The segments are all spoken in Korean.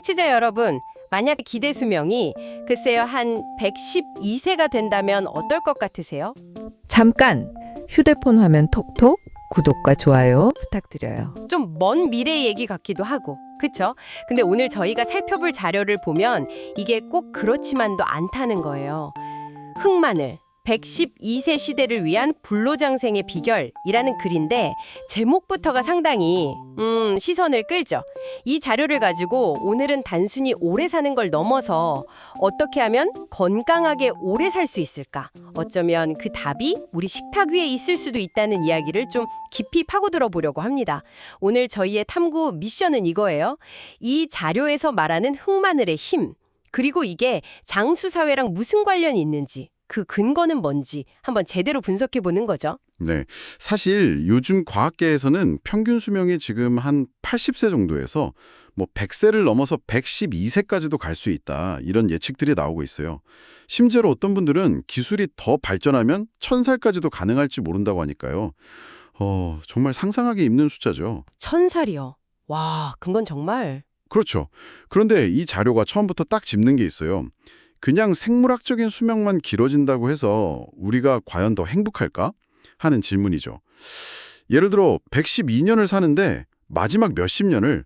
청취자 여러분, 만약 기대 수명이 글쎄요 한 112세가 된다면 어떨 것 같으세요? 잠깐 휴대폰 화면 톡톡 구독과 좋아요 부탁드려요. 좀 먼 미래 얘기 같기도 하고, 그쵸? 근데 오늘 저희가 살펴볼 자료를 보면 이게 꼭 그렇지만도 않다는 거예요. 흑마늘, 112세 시대를 위한 불로장생의 비결이라는 글인데 제목부터가 상당히 시선을 끌죠. 이 자료를 가지고 오늘은 단순히 오래 사는 걸 넘어서 어떻게 하면 건강하게 오래 살 수 있을까? 어쩌면 그 답이 우리 식탁 위에 있을 수도 있다는 이야기를 좀 깊이 파고들어 보려고 합니다. 오늘 저희의 탐구 미션은 이거예요. 이 자료에서 말하는 흑마늘의 힘, 그리고 이게 장수사회랑 무슨 관련이 있는지, 그 근거는 뭔지 한번 제대로 분석해 보는 거죠. 네, 사실 요즘 과학계에서는 평균 수명이 지금 한 80세 정도에서 100세를 넘어서 112세까지도 갈 수 있다, 이런 예측들이 나오고 있어요. 심지어 어떤 분들은 기술이 더 발전하면 1000살까지도 가능할지 모른다고 하니까요. 정말 상상하기 힘든 숫자죠. 1000살이요. 와, 그건 정말... 그렇죠. 그런데 이 자료가 처음부터 딱 짚는 게 있어요. 그냥 생물학적인 수명만 길어진다고 해서 우리가 과연 더 행복할까? 하는 질문이죠. 예를 들어 112년을 사는데 마지막 몇십 년을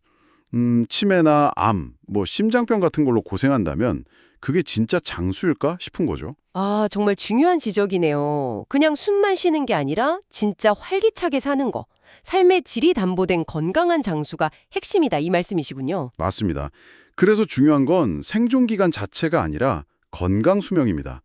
치매나 암, 심장병 같은 걸로 고생한다면 그게 진짜 장수일까 싶은 거죠. 아, 정말 중요한 지적이네요. 그냥 숨만 쉬는 게 아니라 진짜 활기차게 사는 거. 삶의 질이 담보된 건강한 장수가 핵심이다, 이 말씀이시군요. 맞습니다. 그래서 중요한 건 생존 기간 자체가 아니라 건강 수명입니다.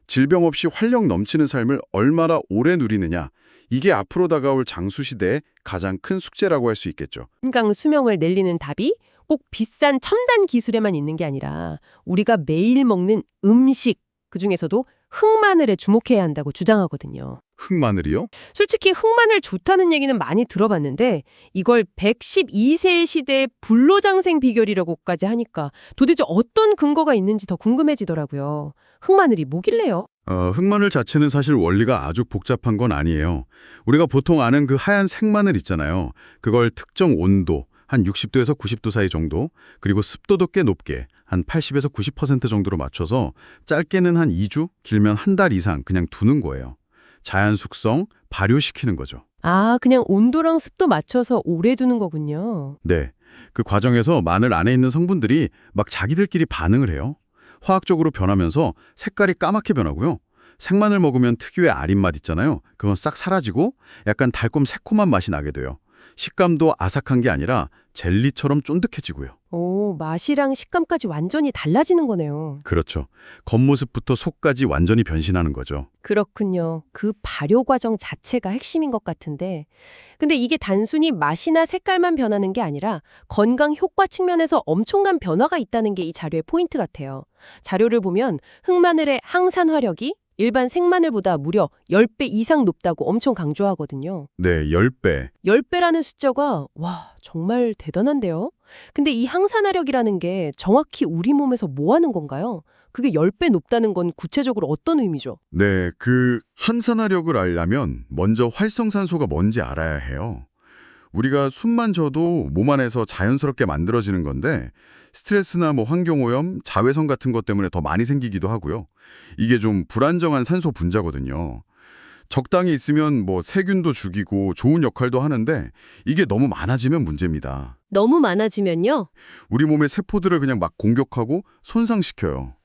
질병 없이 활력 넘치는 삶을 얼마나 오래 누리느냐, 이게 앞으로 다가올 장수 시대의 가장 큰 숙제라고 할 수 있겠죠. 건강 수명을 늘리는 답이 꼭 비싼 첨단 기술에만 있는 게 아니라 우리가 매일 먹는 음식, 그중에서도 흑마늘에 주목해야 한다고 주장하거든요. 흑마늘이요? 솔직히 흑마늘 좋다는 얘기는 많이 들어봤는데 이걸 112세 시대의 불로장생 비결이라고까지 하니까 도대체 어떤 근거가 있는지 더 궁금해지더라고요. 흑마늘이 뭐길래요? 흑마늘 자체는 사실 원리가 아주 복잡한 건 아니에요. 우리가 보통 아는 그 하얀 생마늘 있잖아요. 그걸 특정 온도, 한 60도에서 90도 사이 정도, 그리고 습도도 꽤 높게, 한 80에서 90% 정도로 맞춰서 짧게는 한 2주, 길면 한 달 이상 그냥 두는 거예요. 자연 숙성, 발효시키는 거죠. 아, 그냥 온도랑 습도 맞춰서 오래 두는 거군요. 네, 그 과정에서 마늘 안에 있는 성분들이 막 자기들끼리 반응을 해요. 화학적으로 변하면서 색깔이 까맣게 변하고요. 생마늘 먹으면 특유의 아린 맛 있잖아요. 그건 싹 사라지고 약간 달콤 새콤한 맛이 나게 돼요. 식감도 아삭한 게 아니라 젤리처럼 쫀득해지고요. 오, 맛이랑 식감까지 완전히 달라지는 거네요. 그렇죠. 겉모습부터 속까지 완전히 변신하는 거죠. 그렇군요. 그 발효 과정 자체가 핵심인 것 같은데. 근데 이게 단순히 맛이나 색깔만 변하는 게 아니라 건강 효과 측면에서 엄청난 변화가 있다는 게 이 자료의 포인트 같아요. 자료를 보면 흑마늘의 항산 화력이 일반 생마늘보다 무려 10배 이상 높다고 엄청 강조하거든요. 네, 10배. 10배라는 숫자가 와, 정말 대단한데요? 근데 이 항산화력이라는 게 정확히 우리 몸에서 뭐 하는 건가요? 그게 10배 높다는 건 구체적으로 어떤 의미죠? 네, 그 항산화력을 알려면 먼저 활성산소가 뭔지 알아야 해요. 우리가 숨만 쉬어도 몸 안에서 자연스럽게 만들어지는 건데 스트레스나 환경오염, 자외선 같은 것 때문에 더 많이 생기기도 하고요. 이게 좀 불안정한 산소 분자거든요. 적당히 있으면 세균도 죽이고 좋은 역할도 하는데 이게 너무 많아지면 문제입니다. 너무 많아지면요? 우리 몸의 세포들을 그냥 막 공격하고 손상시켜요.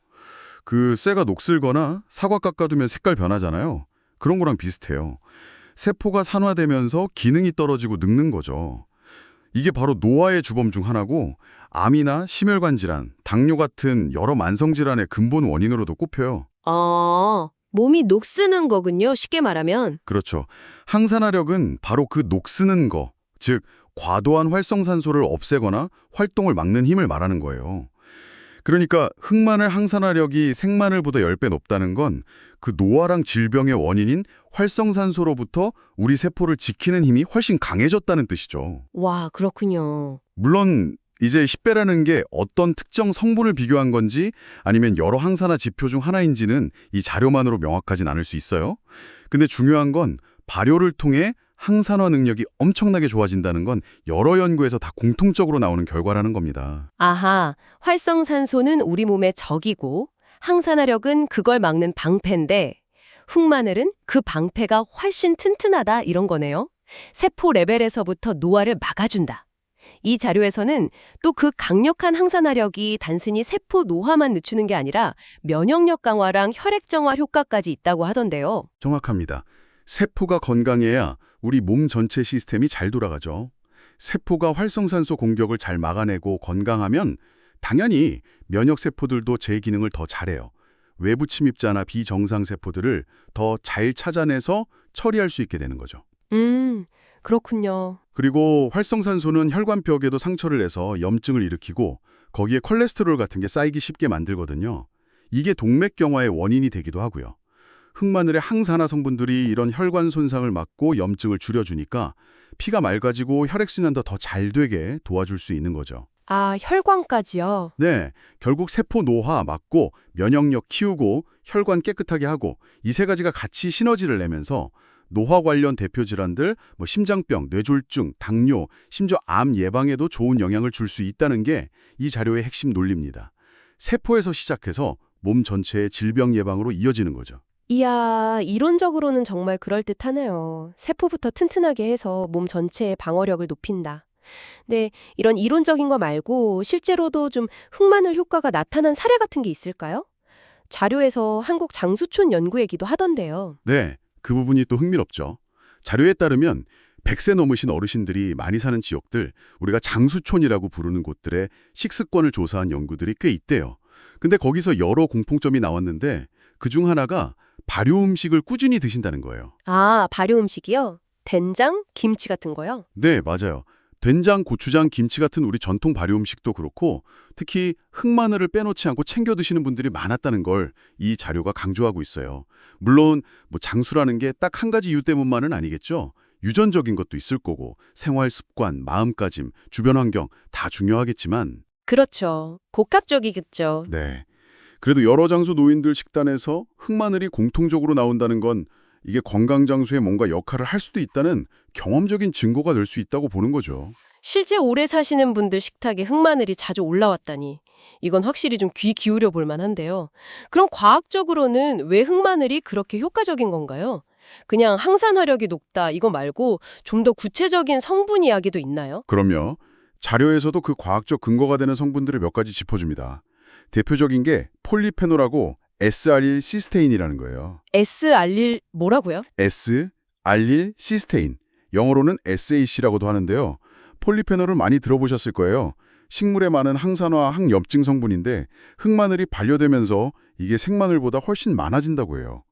그 쇠가 녹슬거나 사과 깎아두면 색깔 변하잖아요. 그런 거랑 비슷해요. 세포가 산화되면서 기능이 떨어지고 늙는 거죠. 이게 바로 노화의 주범 중 하나고 암이나 심혈관 질환, 당뇨 같은 여러 만성 질환의 근본 원인으로도 꼽혀요. 아, 몸이 녹쓰는 거군요. 쉽게 말하면. 그렇죠. 항산화력은 바로 그 녹쓰는 거, 즉 과도한 활성산소를 없애거나 활동을 막는 힘을 말하는 거예요. 그러니까 흑마늘 항산화력이 생마늘보다 10배 높다는 건 그 노화랑 질병의 원인인 활성산소로부터 우리 세포를 지키는 힘이 훨씬 강해졌다는 뜻이죠. 와, 그렇군요. 물론 이제 10배라는 게 어떤 특정 성분을 비교한 건지 아니면 여러 항산화 지표 중 하나인지는 이 자료만으로 명확하진 않을 수 있어요. 근데 중요한 건 발효를 통해 항산화 능력이 엄청나게 좋아진다는 건 여러 연구에서 다 공통적으로 나오는 결과라는 겁니다. 아하, 활성산소는 우리 몸의 적이고 항산화력은 그걸 막는 방패인데 흑마늘은 그 방패가 훨씬 튼튼하다 이런 거네요. 세포 레벨에서부터 노화를 막아준다. 이 자료에서는 또 그 강력한 항산화력이 단순히 세포 노화만 늦추는 게 아니라 면역력 강화랑 혈액 정화 효과까지 있다고 하던데요. 정확합니다. 세포가 건강해야 우리 몸 전체 시스템이 잘 돌아가죠. 세포가 활성산소 공격을 잘 막아내고 건강하면 당연히 면역 세포들도 제 기능을 더 잘해요. 외부 침입자나 비정상 세포들을 더 잘 찾아내서 처리할 수 있게 되는 거죠. 그렇군요. 그리고 활성산소는 혈관벽에도 상처를 내서 염증을 일으키고 거기에 콜레스테롤 같은 게 쌓이기 쉽게 만들거든요. 이게 동맥경화의 원인이 되기도 하고요. 흑마늘의 항산화 성분들이 이런 혈관 손상을 막고 염증을 줄여주니까 피가 맑아지고 혈액순환도 더 잘 되게 도와줄 수 있는 거죠. 아, 혈관까지요? 네, 결국 세포 노화 막고 면역력 키우고 혈관 깨끗하게 하고 이 세 가지가 같이 시너지를 내면서 노화 관련 대표 질환들, 심장병, 뇌졸중, 당뇨, 심지어 암 예방에도 좋은 영향을 줄 수 있다는 게 이 자료의 핵심 논리입니다. 세포에서 시작해서 몸 전체의 질병 예방으로 이어지는 거죠. 이야, 이론적으로는 정말 그럴듯하네요. 세포부터 튼튼하게 해서 몸 전체의 방어력을 높인다. 네, 이런 이론적인 거 말고 실제로도 좀 흑마늘 효과가 나타난 사례 같은 게 있을까요? 자료에서 한국 장수촌 연구 얘기도 하던데요. 네, 그 부분이 또 흥미롭죠. 자료에 따르면 100세 넘으신 어르신들이 많이 사는 지역들, 우리가 장수촌이라고 부르는 곳들의 식습관을 조사한 연구들이 꽤 있대요. 근데 거기서 여러 공통점이 나왔는데 그중 하나가 발효 음식을 꾸준히 드신다는 거예요. 아, 발효 음식이요? 된장, 김치 같은 거요? 네, 맞아요. 된장, 고추장, 김치 같은 우리 전통 발효 음식도 그렇고 특히 흑마늘을 빼놓지 않고 챙겨 드시는 분들이 많았다는 걸 이 자료가 강조하고 있어요. 물론 장수라는 게 딱 한 가지 이유 때문만은 아니겠죠. 유전적인 것도 있을 거고 생활 습관, 마음가짐, 주변 환경 다 중요하겠지만 그렇죠. 복합적이겠죠. 네. 그래도 여러 장소 노인들 식단에서 흑마늘이 공통적으로 나온다는 건 이게 건강장수에 뭔가 역할을 할 수도 있다는 경험적인 증거가 될 수 있다고 보는 거죠. 실제 오래 사시는 분들 식탁에 흑마늘이 자주 올라왔다니. 이건 확실히 좀 귀 기울여 볼 만한데요. 그럼 과학적으로는 왜 흑마늘이 그렇게 효과적인 건가요? 그냥 항산화력이 높다 이거 말고 좀 더 구체적인 성분 이야기도 있나요? 그럼요. 자료에서도 그 과학적 근거가 되는 성분들을 몇 가지 짚어줍니다. 대표적인 게 폴리페놀하고 S알릴 시스테인이라는 거예요. S알릴 뭐라고요? S알릴 시스테인, 영어로는 SAC라고도 하는데요. 폴리페놀을 많이 들어보셨을 거예요. 식물에 많은 항산화, 항염증 성분인데 흑마늘이 반려되면서 이게 생마늘보다 훨씬 많아진다고 해요.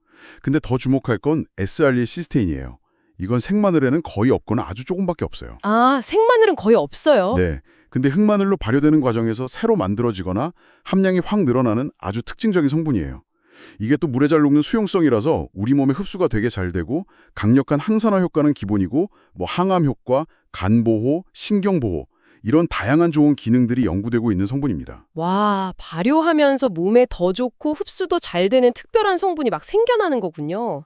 근데 더 주목할 건 S알릴 시스테인이에요. 이건 생마늘에는 거의 없거나 아주 조금밖에 없어요. 아, 생마늘은 거의 없어요. 네. 근데 흑마늘로 발효되는 과정에서 새로 만들어지거나 함량이 확 늘어나는 아주 특징적인 성분이에요. 이게 또 물에 잘 녹는 수용성이라서 우리 몸에 흡수가 되게 잘 되고 강력한 항산화 효과는 기본이고 항암 효과, 간 보호, 신경 보호 이런 다양한 좋은 기능들이 연구되고 있는 성분입니다. 와, 발효하면서 몸에 더 좋고 흡수도 잘 되는 특별한 성분이 막 생겨나는 거군요.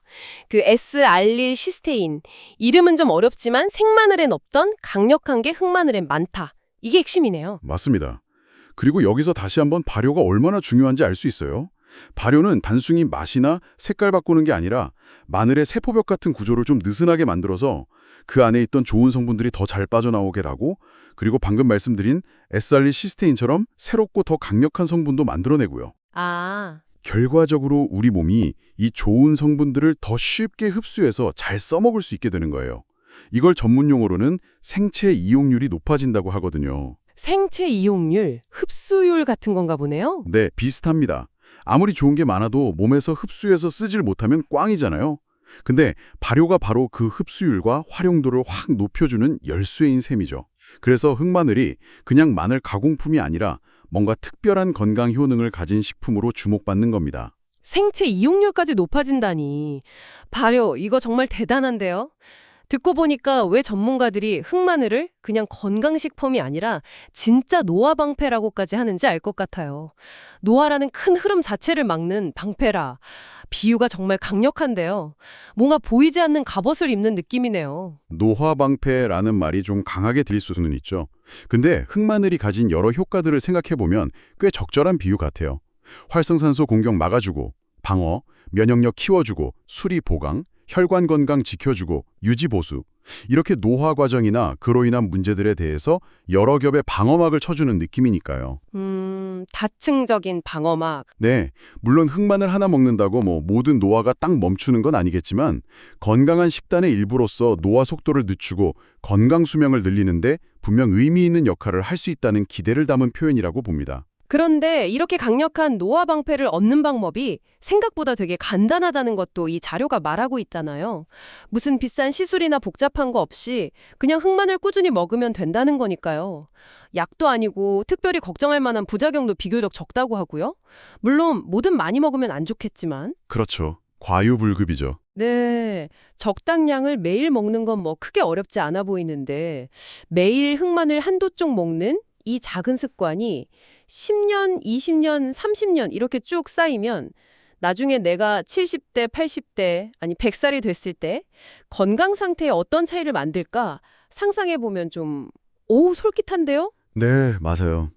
그 S알릴 시스테인. 이름은 좀 어렵지만 생마늘엔 없던 강력한 게 흑마늘엔 많다. 이게 핵심이네요. 맞습니다. 그리고 여기서 다시 한번 발효가 얼마나 중요한지 알 수 있어요. 발효는 단순히 맛이나 색깔 바꾸는 게 아니라 마늘의 세포벽 같은 구조를 좀 느슨하게 만들어서 그 안에 있던 좋은 성분들이 더 잘 빠져나오게 하고 그리고 방금 말씀드린 S알릴 시스테인처럼 새롭고 더 강력한 성분도 만들어내고요. 아, 결과적으로 우리 몸이 이 좋은 성분들을 더 쉽게 흡수해서 잘 써먹을 수 있게 되는 거예요. 이걸 전문 용어로는 생체 이용률이 높아진다고 하거든요. 생체 이용률, 흡수율 같은 건가 보네요. 네, 비슷합니다. 아무리 좋은 게 많아도 몸에서 흡수해서 쓰질 못하면 꽝이잖아요. 근데 발효가 바로 그 흡수율과 활용도를 확 높여주는 열쇠인 셈이죠. 그래서 흑마늘이 그냥 마늘 가공품이 아니라 뭔가 특별한 건강 효능을 가진 식품으로 주목받는 겁니다. 생체 이용률까지 높아진다니. 발효, 이거 정말 대단한데요. 듣고 보니까 왜 전문가들이 흑마늘을 그냥 건강식품이 아니라 진짜 노화 방패라고까지 하는지 알 것 같아요. 노화라는 큰 흐름 자체를 막는 방패라. 비유가 정말 강력한데요. 뭔가 보이지 않는 갑옷을 입는 느낌이네요. 노화 방패라는 말이 좀 강하게 들릴 수는 있죠. 근데 흑마늘이 가진 여러 효과들을 생각해보면 꽤 적절한 비유 같아요. 활성산소 공격 막아주고, 방어, 면역력 키워주고, 수리 보강, 혈관 건강 지켜주고, 유지 보수. 이렇게 노화 과정이나 그로 인한 문제들에 대해서 여러 겹의 방어막을 쳐주는 느낌이니까요. 다층적인 방어막. 네, 물론 흑마늘 하나 먹는다고 모든 노화가 딱 멈추는 건 아니겠지만 건강한 식단의 일부로서 노화 속도를 늦추고 건강 수명을 늘리는데 분명 의미 있는 역할을 할 수 있다는 기대를 담은 표현이라고 봅니다. 그런데 이렇게 강력한 노화 방패를 얻는 방법이 생각보다 되게 간단하다는 것도 이 자료가 말하고 있잖아요. 무슨 비싼 시술이나 복잡한 거 없이 그냥 흑마늘 꾸준히 먹으면 된다는 거니까요. 약도 아니고 특별히 걱정할 만한 부작용도 비교적 적다고 하고요. 물론 뭐든 많이 먹으면 안 좋겠지만. 그렇죠. 과유불급이죠. 네, 적당량을 매일 먹는 건 뭐 크게 어렵지 않아 보이는데 매일 흑마늘 한두 쪽 먹는 이 작은 습관이 10년, 20년, 30년 이렇게 쭉 쌓이면 나중에 내가 70대, 80대, 아니 100살이 됐을 때 건강 상태에 어떤 차이를 만들까 상상해보면 좀, 솔깃한데요? 네, 맞아요.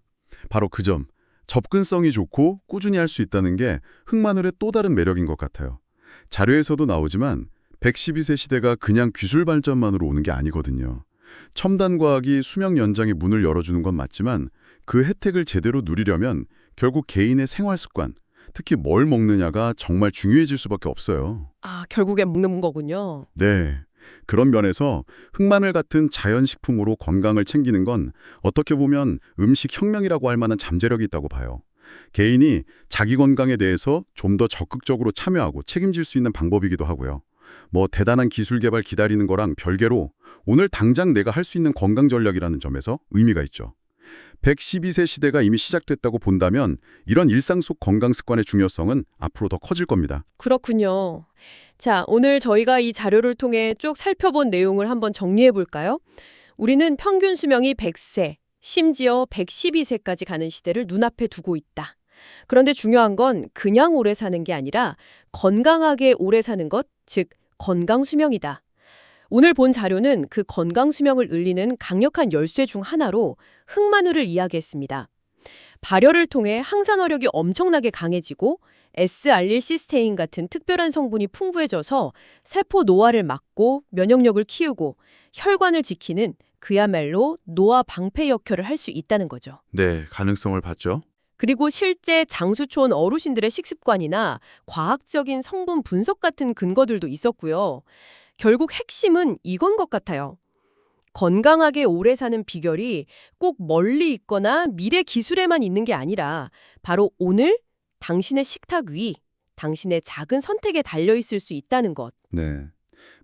바로 그 점. 접근성이 좋고 꾸준히 할 수 있다는 게 흑마늘의 또 다른 매력인 것 같아요. 자료에서도 나오지만 112세 시대가 그냥 기술 발전만으로 오는 게 아니거든요. 첨단 과학이 수명 연장의 문을 열어주는 건 맞지만 그 혜택을 제대로 누리려면 결국 개인의 생활 습관, 특히 뭘 먹느냐가 정말 중요해질 수밖에 없어요. 결국엔 먹는 거군요. 네. 그런 면에서 흑마늘 같은 자연식품으로 건강을 챙기는 건 어떻게 보면 음식 혁명이라고 할 만한 잠재력이 있다고 봐요. 개인이 자기 건강에 대해서 좀 더 적극적으로 참여하고 책임질 수 있는 방법이기도 하고요. 대단한 기술 개발 기다리는 거랑 별개로 오늘 당장 내가 할 수 있는 건강 전략이라는 점에서 의미가 있죠. 112세 시대가 이미 시작됐다고 본다면 이런 일상 속 건강 습관의 중요성은 앞으로 더 커질 겁니다. 그렇군요. 자, 오늘 저희가 이 자료를 통해 쭉 살펴본 내용을 한번 정리해 볼까요? 우리는 평균 수명이 100세, 심지어 112세까지 가는 시대를 눈앞에 두고 있다. 그런데 중요한 건 그냥 오래 사는 게 아니라 건강하게 오래 사는 것, 즉 건강 수명이다. 오늘 본 자료는 그 건강 수명을 늘리는 강력한 열쇠 중 하나로 흑마늘을 이야기했습니다. 발열을 통해 항산화력이 엄청나게 강해지고 S알릴시스테인 같은 특별한 성분이 풍부해져서 세포 노화를 막고 면역력을 키우고 혈관을 지키는 그야말로 노화 방패 역할을 할 수 있다는 거죠. 네, 가능성을 봤죠. 그리고 실제 장수초원 어르신들의 식습관이나 과학적인 성분 분석 같은 근거들도 있었고요. 결국 핵심은 이건 것 같아요. 건강하게 오래 사는 비결이 꼭 멀리 있거나 미래 기술에만 있는 게 아니라 바로 오늘 당신의 식탁 위, 당신의 작은 선택에 달려 있을 수 있다는 것. 네.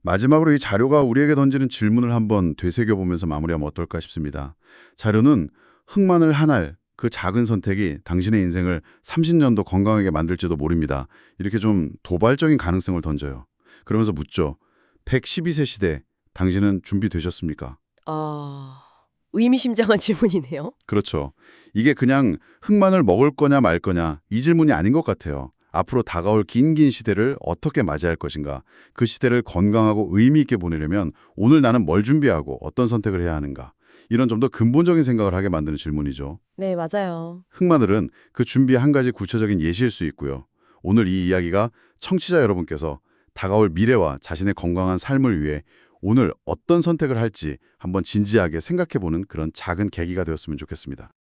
마지막으로 이 자료가 우리에게 던지는 질문을 한번 되새겨보면서 마무리하면 어떨까 싶습니다. 자료는 흑마늘 한 알, 그 작은 선택이 당신의 인생을 30년 더 건강하게 만들지도 모릅니다. 이렇게 좀 도발적인 가능성을 던져요. 그러면서 묻죠. 112세 시대, 당신은 준비되셨습니까? 의미심장한 질문이네요. 그렇죠. 이게 그냥 흑마늘 먹을 거냐 말 거냐 이 질문이 아닌 것 같아요. 앞으로 다가올 긴 시대를 어떻게 맞이할 것인가, 그 시대를 건강하고 의미 있게 보내려면 오늘 나는 뭘 준비하고 어떤 선택을 해야 하는가, 이런 좀 더 근본적인 생각을 하게 만드는 질문이죠. 네, 맞아요. 흑마늘은 그 준비의 한 가지 구체적인 예시일 수 있고요. 오늘 이 이야기가 청취자 여러분께서 다가올 미래와 자신의 건강한 삶을 위해 오늘 어떤 선택을 할지 한번 진지하게 생각해보는 그런 작은 계기가 되었으면 좋겠습니다.